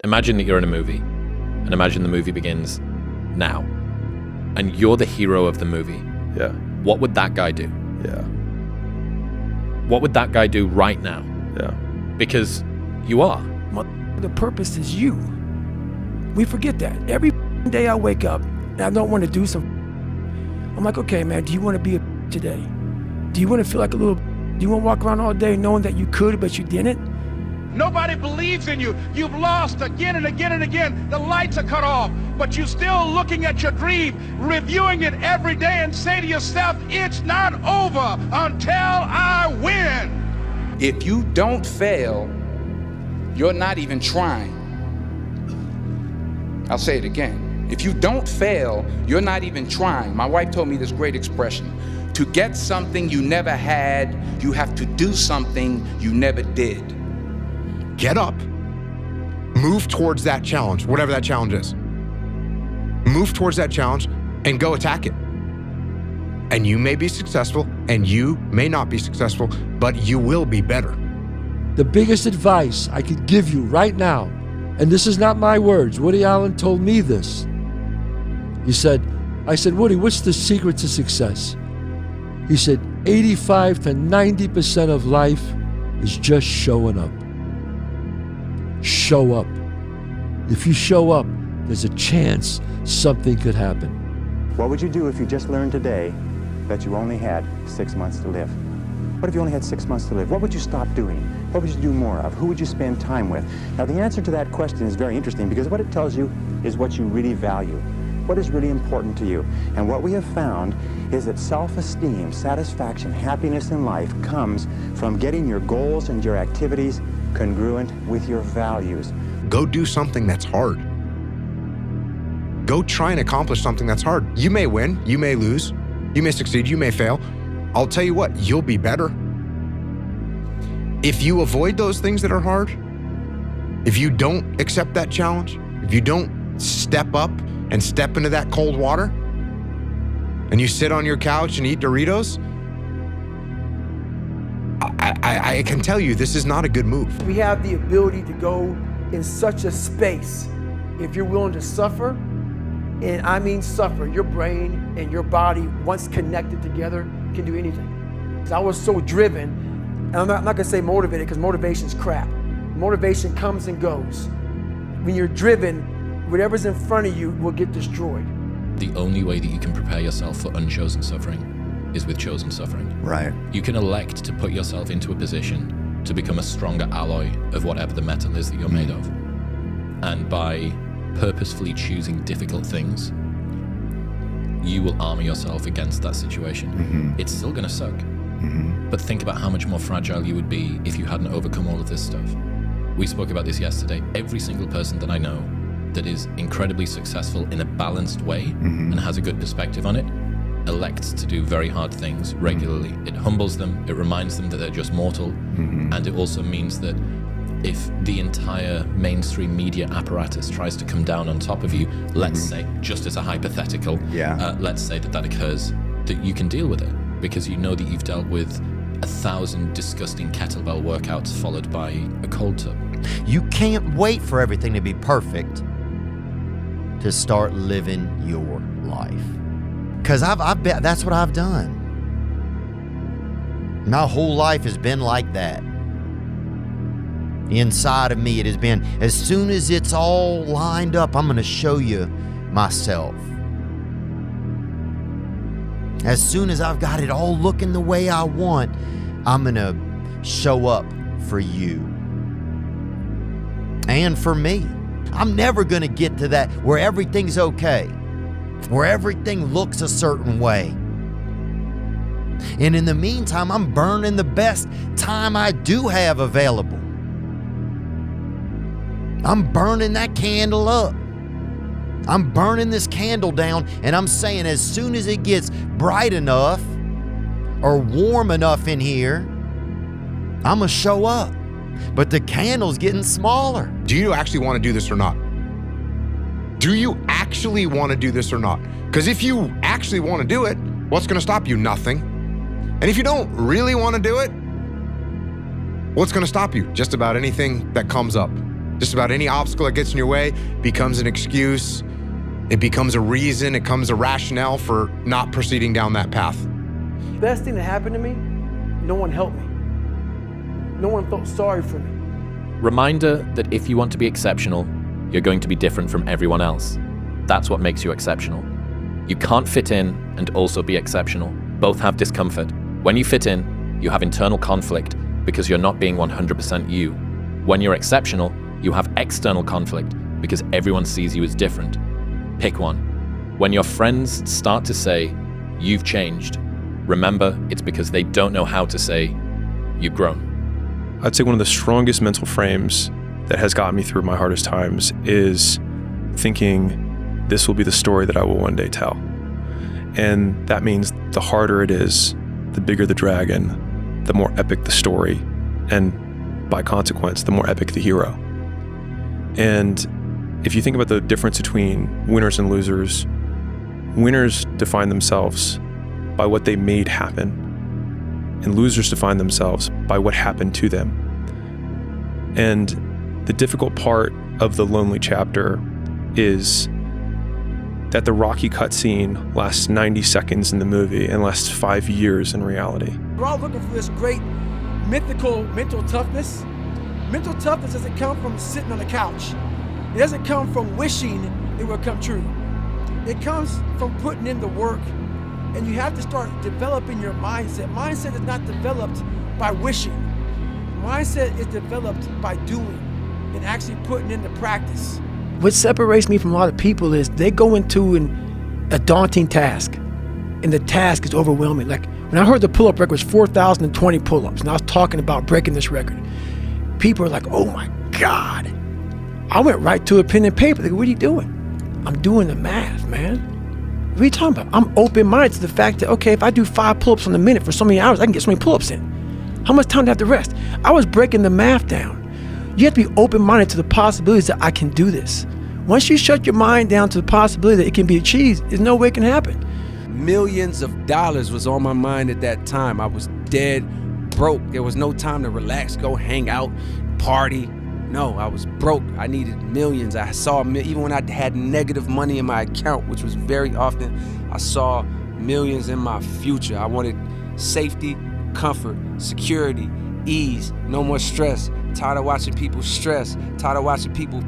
Imagine that you're in a movie, and imagine the movie begins now, and you're the hero of the movie. Yeah. What would that guy do? Yeah. What would that guy do right now? Yeah. Because you are. The purpose is you. We forget that. Every day I wake up and I don't want to do something. I'm like, okay, man, do you want to be a today? Do you want to feel like a little? Do you want to walk around all day knowing that you could, but you didn't? Nobody believes in you. You've lost again and again and again. The lights are cut off, but you're still looking at your dream, reviewing it every day, and say to yourself, it's not over until I win. If you don't fail, you're not even trying. I'll say it again. If you don't fail, you're not even trying. My wife told me this great expression. To get something you never had, you have to do something you never did. Get up, move towards that challenge, whatever that challenge is. Move towards that challenge and go attack it. And you may be successful and you may not be successful, but you will be better. The biggest advice I could give you right now, and this is not my words, Woody Allen told me this. I said, Woody, what's the secret to success? He said, 85 to 90% of life is just showing up. Show up. If you show up, there's a chance something could happen. What would you do if you just learned today that you only had 6 months to live? What if you only had 6 months to live? What would you stop doing? What would you do more of? Who would you spend time with? Now, the answer to that question is very interesting because what it tells you is what you really value. What is really important to you? And what we have found is that self-esteem, satisfaction, happiness in life comes from getting your goals and your activities congruent with your values. Go do something that's hard. Go try and accomplish something that's hard. You may win, you may lose, you may succeed, you may fail. I'll tell you what, you'll be better. If you avoid those things that are hard, if you don't accept that challenge, if you don't step up and step into that cold water, and you sit on your couch and eat Doritos, I can tell you this is not a good move. We have the ability to go in such a space if you're willing to suffer, and I mean suffer. Your brain and your body, once connected together, can do anything. I was so driven, and I'm not gonna say motivated because motivation's crap. Motivation comes and goes. When you're driven, whatever's in front of you will get destroyed. The only way that you can prepare yourself for unchosen suffering is with chosen suffering. Right. You can elect to put yourself into a position to become a stronger alloy of whatever the metal is that you're made of. And by purposefully choosing difficult things, you will armor yourself against that situation. It's still gonna suck. But think about how much more fragile you would be if you hadn't overcome all of this stuff. We spoke about this yesterday. Every single person that I know that is incredibly successful in a balanced way and has a good perspective on it elects to do very hard things regularly. It humbles them, it reminds them that they're just mortal, and it also means that if the entire mainstream media apparatus tries to come down on top of you, let's say, just as a hypothetical, let's say that occurs, that you can deal with it because you know that you've dealt with 1,000 disgusting kettlebell workouts followed by a cold tub. You can't wait for everything to be perfect to start living your life. Because that's what I've done. My whole life has been like that. Inside of me, it has been, as soon as it's all lined up, I'm going to show you myself. As soon as I've got it all looking the way I want, I'm going to show up for you. And for me. I'm never going to get to that where everything's okay, where everything looks a certain way. And in the meantime, I'm burning the best time I do have available. I'm burning that candle up. I'm burning this candle down, and I'm saying as soon as it gets bright enough or warm enough in here, I'm going to show up. But the candle's getting smaller. Do you actually want to do this or not? Do you actually want to do this or not? Because if you actually want to do it, what's going to stop you? Nothing. And if you don't really want to do it, what's going to stop you? Just about anything that comes up. Just about any obstacle that gets in your way becomes an excuse. It becomes a reason. It becomes a rationale for not proceeding down that path. Best thing that happened to me, no one helped me. No one felt sorry for me. Reminder that if you want to be exceptional, you're going to be different from everyone else. That's what makes you exceptional. You can't fit in and also be exceptional. Both have discomfort. When you fit in, you have internal conflict because you're not being 100% you. When you're exceptional, you have external conflict because everyone sees you as different. Pick one. When your friends start to say, "You've changed," remember it's because they don't know how to say, "You've grown." I'd say one of the strongest mental frames that has gotten me through my hardest times is thinking this will be the story that I will one day tell. And that means the harder it is, the bigger the dragon, the more epic the story, and by consequence, the more epic the hero. And if you think about the difference between winners and losers, winners define themselves by what they made happen, and losers define themselves by what happened to them. And the difficult part of the lonely chapter is that the Rocky cutscene lasts 90 seconds in the movie and lasts 5 years in reality. We're all looking for this great mythical mental toughness. Mental toughness doesn't come from sitting on the couch. It doesn't come from wishing it will come true. It comes from putting in the work. And you have to start developing your mindset. Mindset is not developed by wishing. Mindset is developed by doing and actually putting into practice. What separates me from a lot of people is they go into a daunting task, and the task is overwhelming. Like when I heard the pull-up record was 4,020 pull-ups, and I was talking about breaking this record, people are like, "Oh my God." I went right to a pen and paper. They go, "What are you doing?" "I'm doing the math, man." "What are you talking about?" I'm open-minded to the fact that, okay, if I do 5 pull-ups in a minute for so many hours, I can get so many pull-ups in. How much time do I have to rest? I was breaking the math down. You have to be open-minded to the possibilities that I can do this. Once you shut your mind down to the possibility that it can be achieved, there's no way it can happen. Millions of dollars was on my mind at that time. I was dead broke. There was no time to relax, go hang out, party. No, I was broke. I needed millions. I saw, even when I had negative money in my account, which was very often, I saw millions in my future. I wanted safety, comfort, security, ease, no more stress. Tired of watching people stress. Tired of watching people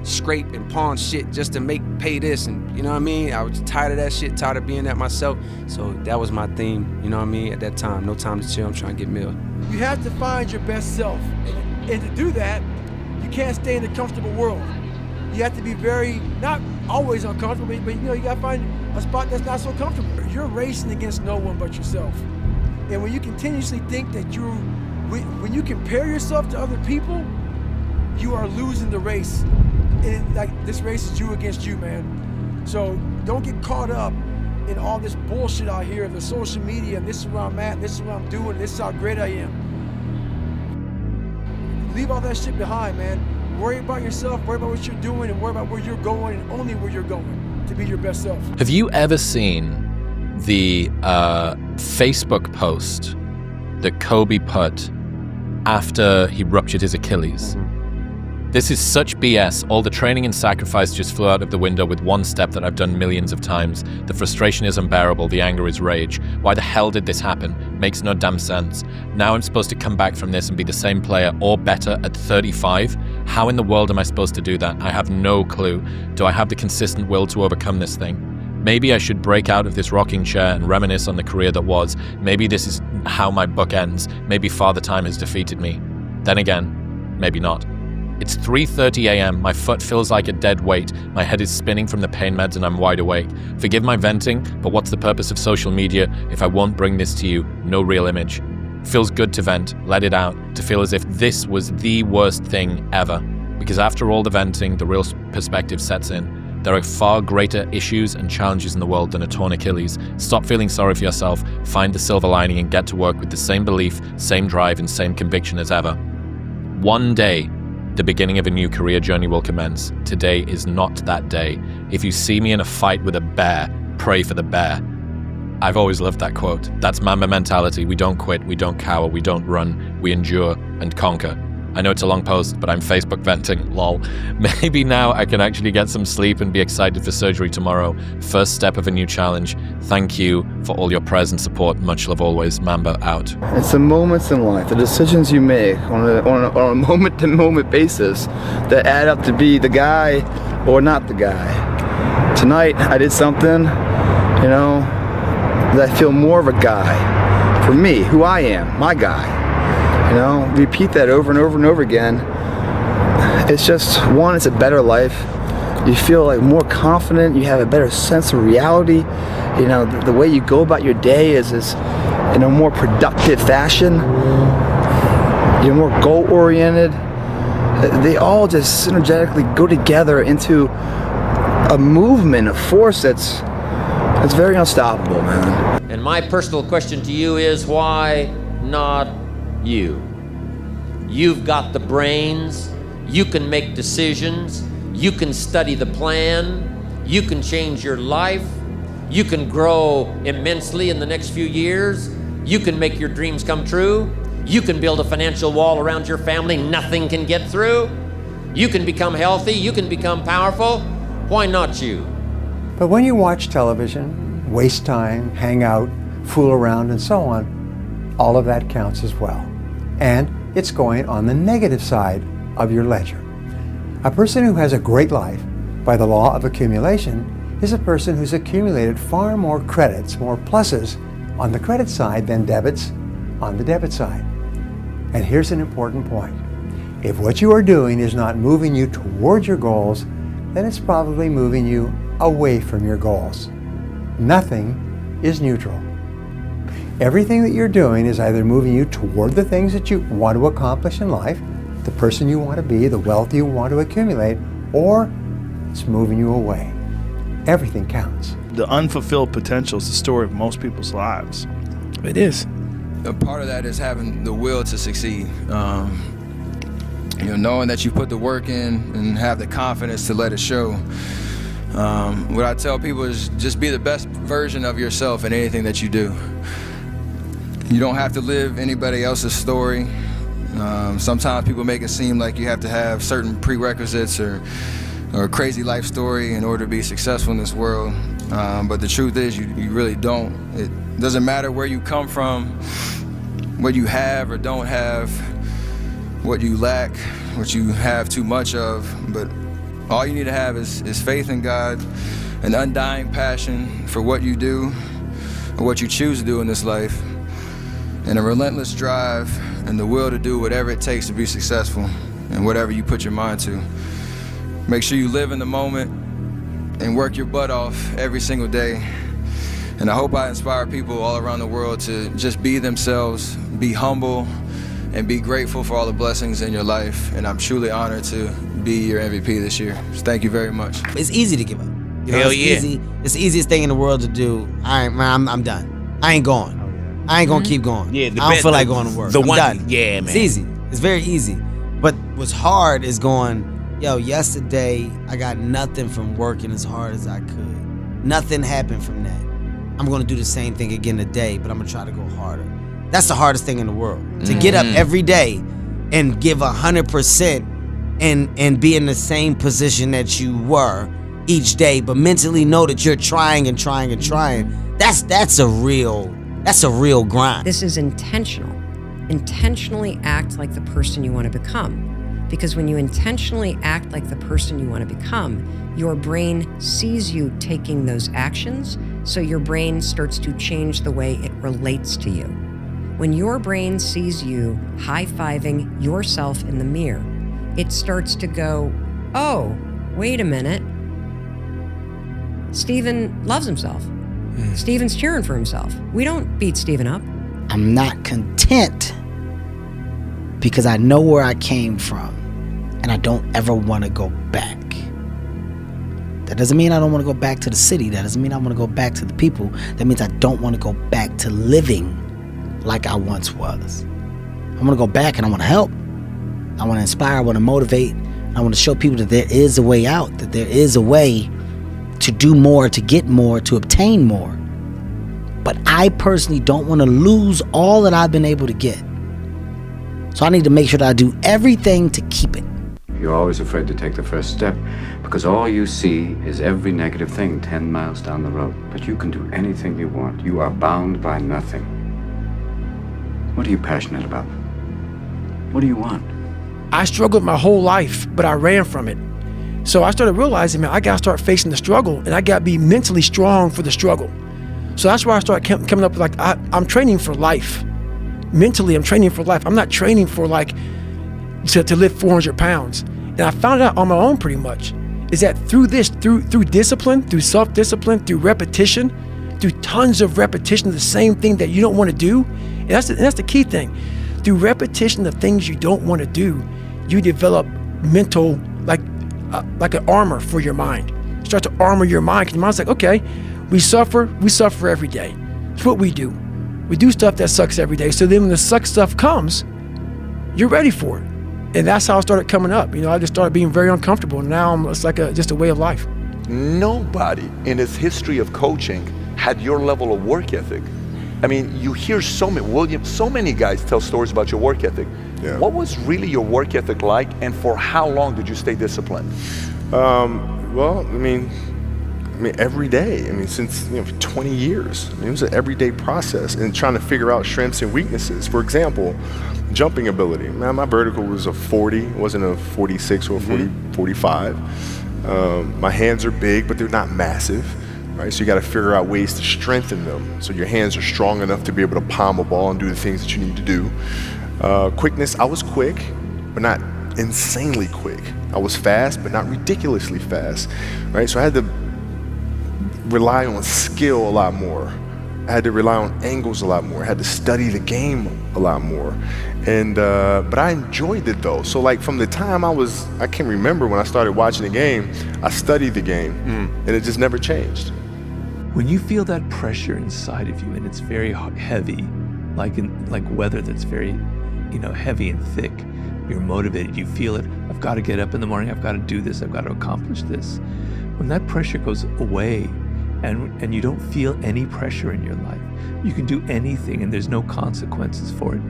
scrape and pawn shit just to pay this, and you know what I mean? I was tired of that shit, tired of being that myself. So that was my theme, you know what I mean? At that time, no time to chill, I'm trying to get meal. You have to find your best self. And to do that, you can't stay in the comfortable world. You have to be very, not always uncomfortable, but you know, you gotta find a spot that's not so comfortable. You're racing against no one but yourself. And when you continuously think that when you compare yourself to other people, you are losing the race. And like this race is you against you, man. So don't get caught up in all this bullshit out here, the social media, and this is where I'm at, and this is what I'm doing, and this is how great I am. Leave all that shit behind, man. Worry about yourself, worry about what you're doing, and worry about where you're going, and only where you're going to be your best self. Have you ever seen the Facebook post that Kobe put after he ruptured his Achilles? This is such BS. All the training and sacrifice just flew out of the window with one step that I've done millions of times. The frustration is unbearable. The anger is rage. Why the hell did this happen? Makes no damn sense. Now I'm supposed to come back from this and be the same player or better at 35? How in the world am I supposed to do that? I have no clue. Do I have the consistent will to overcome this thing? Maybe I should break out of this rocking chair and reminisce on the career that was. Maybe this is how my book ends. Maybe Father Time has defeated me. Then again, maybe not. It's 3:30 a.m. My foot feels like a dead weight. My head is spinning from the pain meds and I'm wide awake. Forgive my venting, but what's the purpose of social media if I won't bring this to you? No real image. Feels good to vent, let it out, to feel as if this was the worst thing ever. Because after all the venting, the real perspective sets in. There are far greater issues and challenges in the world than a torn Achilles. Stop feeling sorry for yourself, find the silver lining and get to work with the same belief, same drive and same conviction as ever. One day, the beginning of a new career journey will commence. Today is not that day. If you see me in a fight with a bear, pray for the bear. I've always loved that quote. That's Mamba mentality. We don't quit, we don't cower, we don't run, we endure and conquer. I know it's a long post, but I'm Facebook venting, lol. Maybe now I can actually get some sleep and be excited for surgery tomorrow. First step of a new challenge. Thank you for all your prayers and support. Much love always. Mamba out. It's the moments in life, the decisions you make on a moment-to-moment basis that add up to be the guy or not the guy. Tonight, I did something, that I feel more of a guy. For me, who I am, my guy. Repeat that over and over and over again. It's just, one, it's a better life. You feel like more confident, you have a better sense of reality. The way you go about your day is in a more productive fashion. You're more goal-oriented. They all just synergetically go together into a movement, a force that's very unstoppable, man. And my personal question to you is, why not you? You've got the brains, you can make decisions, you can study the plan, you can change your life, you can grow immensely in the next few years, you can make your dreams come true, you can build a financial wall around your family nothing can get through, you can become healthy, you can become powerful. Why not you? But when you watch television, waste time, hang out, fool around, and so on, all of that counts as well. And it's going on the negative side of your ledger. A person who has a great life, by the law of accumulation, is a person who's accumulated far more credits, more pluses on the credit side than debits on the debit side. And here's an important point. If what you are doing is not moving you towards your goals, then it's probably moving you away from your goals. Nothing is neutral. Everything that you're doing is either moving you toward the things that you want to accomplish in life, the person you want to be, the wealth you want to accumulate, or it's moving you away. Everything counts. The unfulfilled potential is the story of most people's lives. It is. A part of that is having the will to succeed. Knowing that you put the work in and have the confidence to let it show. What I tell people is just be the best version of yourself in anything that you do. You don't have to live anybody else's story. Sometimes people make it seem like you have to have certain prerequisites or a crazy life story in order to be successful in this world. But the truth is you really don't. It doesn't matter where you come from, what you have or don't have, what you lack, what you have too much of, but all you need to have is faith in God, an undying passion for what you do or what you choose to do in this life, and a relentless drive and the will to do whatever it takes to be successful and whatever you put your mind to. Make sure you live in the moment and work your butt off every single day. And I hope I inspire people all around the world to just be themselves, be humble, and be grateful for all the blessings in your life. And I'm truly honored to be your MVP this year. So thank you very much. It's easy to give up. Hell yeah. It's the easiest thing in the world to do. I'm done. I ain't going. I ain't gonna keep going. Yeah, I don't feel like going to work. I'm done. Yeah, man. It's easy. It's very easy. But what's hard is going, yesterday I got nothing from working as hard as I could. Nothing happened from that. I'm gonna do the same thing again today, but I'm gonna try to go harder. That's the hardest thing in the world. To get up every day and give 100% and be in the same position that you were each day, but mentally know that you're trying and trying and trying. That's a real grind. This is intentional. Intentionally act like the person you want to become. Because when you intentionally act like the person you want to become, your brain sees you taking those actions, so your brain starts to change the way it relates to you. When your brain sees you high-fiving yourself in the mirror, it starts to go, oh, wait a minute. Steven loves himself. Steven's cheering for himself. We don't beat Steven up. I'm not content because I know where I came from and I don't ever want to go back. That doesn't mean I don't want to go back to the city. That doesn't mean I want to go back to the people. That means I don't want to go back to living like I once was. I want to go back and I want to help. I want to inspire. I want to motivate. I want to show people that there is a way out, that there is a way to do more, to get more, to obtain more. But I personally don't want to lose all that I've been able to get. So I need to make sure that I do everything to keep it. You're always afraid to take the first step because all you see is every negative thing 10 miles down the road. But you can do anything you want. You are bound by nothing. What are you passionate about? What do you want? I struggled my whole life, but I ran from it. So I started realizing, man, I gotta start facing the struggle, and I gotta be mentally strong for the struggle. So that's why I started coming up with like, I'm training for life. Mentally, I'm training for life. I'm not training for like, to lift 400 pounds. And I found out on my own pretty much, is that through discipline, through self-discipline, through repetition, through tons of repetition of the same thing that you don't want to do, and that's the key thing. Through repetition of things you don't want to do, you develop mental, like an armor for your mind. You start to armor your mind, because your mind's like, okay, we suffer every day. It's what we do. We do stuff that sucks every day. So then when the suck stuff comes, you're ready for it. And that's how I started coming up. You know, I just started being very uncomfortable. And now it's like just a way of life. Nobody in its history of coaching had your level of work ethic. I mean, you hear so many guys tell stories about your work ethic. Yeah. What was really your work ethic like, and for how long did you stay disciplined? Well, I mean, every day. I mean, since 20 years. I mean, it was an everyday process and trying to figure out strengths and weaknesses. For example, jumping ability. Man, my vertical was a 40, it wasn't a 46 or a 45. My hands are big, but they're not massive. Right? So you got to figure out ways to strengthen them so your hands are strong enough to be able to palm a ball and do the things that you need to do. Quickness, I was quick, but not insanely quick. I was fast, but not ridiculously fast. Right? So I had to rely on skill a lot more. I had to rely on angles a lot more. I had to study the game a lot more. And but I enjoyed it though. So like from the time I can remember when I started watching the game, I studied the game and it just never changed. When you feel that pressure inside of you and it's very heavy, like weather that's very, heavy and thick, you're motivated, you feel it, I've got to get up in the morning, I've got to do this, I've got to accomplish this. When that pressure goes away and you don't feel any pressure in your life, you can do anything and there's no consequences for it.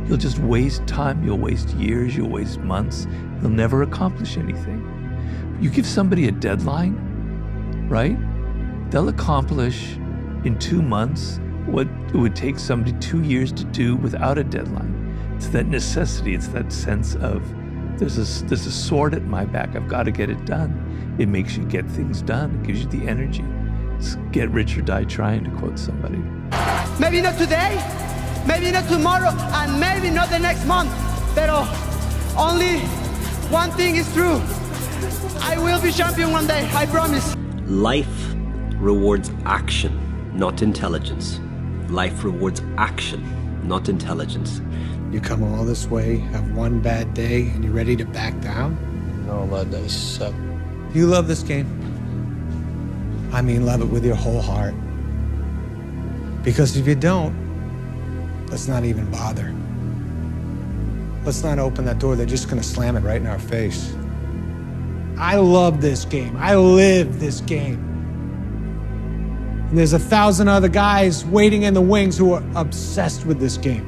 You'll just waste time, you'll waste years, you'll waste months, you'll never accomplish anything. You give somebody a deadline, right? They'll accomplish in 2 months what it would take somebody 2 years to do without a deadline. It's that necessity, it's that sense of there's a sword at my back, I've got to get it done. It makes you get things done, it gives you the energy. It's get rich or die trying, to quote somebody. Maybe not today, maybe not tomorrow, and maybe not the next month. But only one thing is true. I will be champion one day, I promise. Life rewards action, not intelligence. Life rewards action, not intelligence. You come all this way, have one bad day, and you're ready to back down? No, my days suck. You love this game. I mean, love it with your whole heart. Because if you don't, let's not even bother. Let's not open that door. They're just gonna slam it right in our face. I love this game. I live this game. And there's 1,000 other guys waiting in the wings who are obsessed with this game.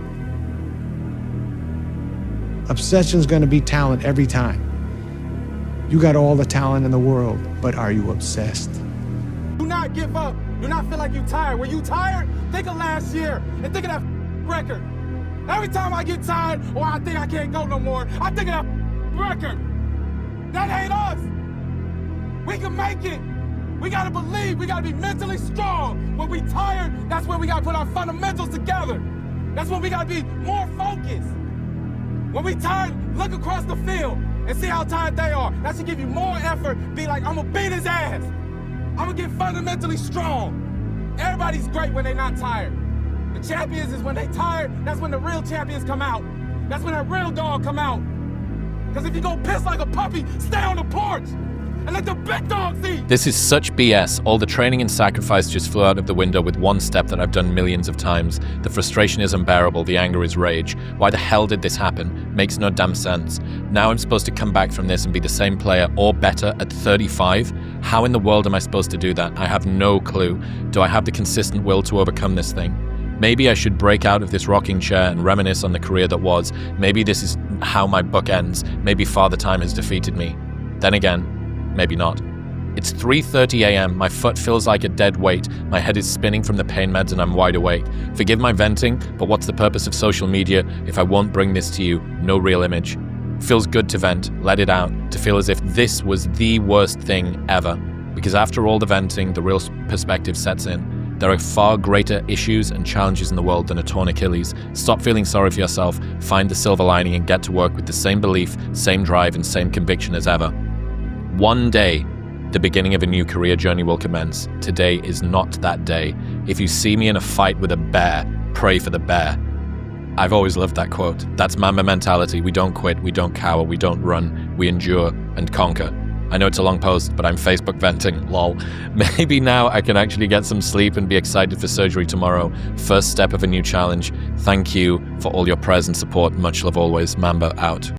Obsession's gonna be talent every time. You got all the talent in the world, but are you obsessed? Do not give up. Do not feel like you're tired. When you tired, think of last year and think of that record. Every time I get tired or I think I can't go no more, I think of that record. That ain't us. We can make it. We gotta believe. We gotta be mentally strong. When we tired, that's when we gotta put our fundamentals together. That's when we gotta be more focused. When we tired, look across the field and see how tired they are. That should give you more effort. Be like, I'm gonna beat his ass. I'm gonna get fundamentally strong. Everybody's great when they're not tired. The champions is when they tired, that's when the real champions come out. That's when that real dog come out. Because if you go piss like a puppy, stay on the porch and let the big dogs eat. This is such BS. All the training and sacrifice just flew out of the window with one step that I've done millions of times. The frustration is unbearable. The anger is rage. Why the hell did this happen? Makes no damn sense. Now I'm supposed to come back from this and be the same player or better at 35? How in the world am I supposed to do that? I have no clue. Do I have the consistent will to overcome this thing? Maybe I should break out of this rocking chair and reminisce on the career that was. Maybe this is how my book ends. Maybe Father Time has defeated me. Then again, maybe not. It's 3:30 a.m. My foot feels like a dead weight. My head is spinning from the pain meds and I'm wide awake. Forgive my venting, but what's the purpose of social media if I won't bring this to you? No real image. Feels good to vent, let it out, to feel as if this was the worst thing ever. Because after all the venting, the real perspective sets in. There are far greater issues and challenges in the world than a torn Achilles. Stop feeling sorry for yourself, find the silver lining and get to work with the same belief, same drive and same conviction as ever. One day, the beginning of a new career journey will commence. Today is not that day. If you see me in a fight with a bear, pray for the bear. I've always loved that quote. That's Mamba mentality. We don't quit, we don't cower, we don't run, we endure and conquer. I know it's a long post, but I'm Facebook venting, lol. Maybe now I can actually get some sleep and be excited for surgery tomorrow. First step of a new challenge. Thank you for all your prayers and support. Much love always. Mamba out.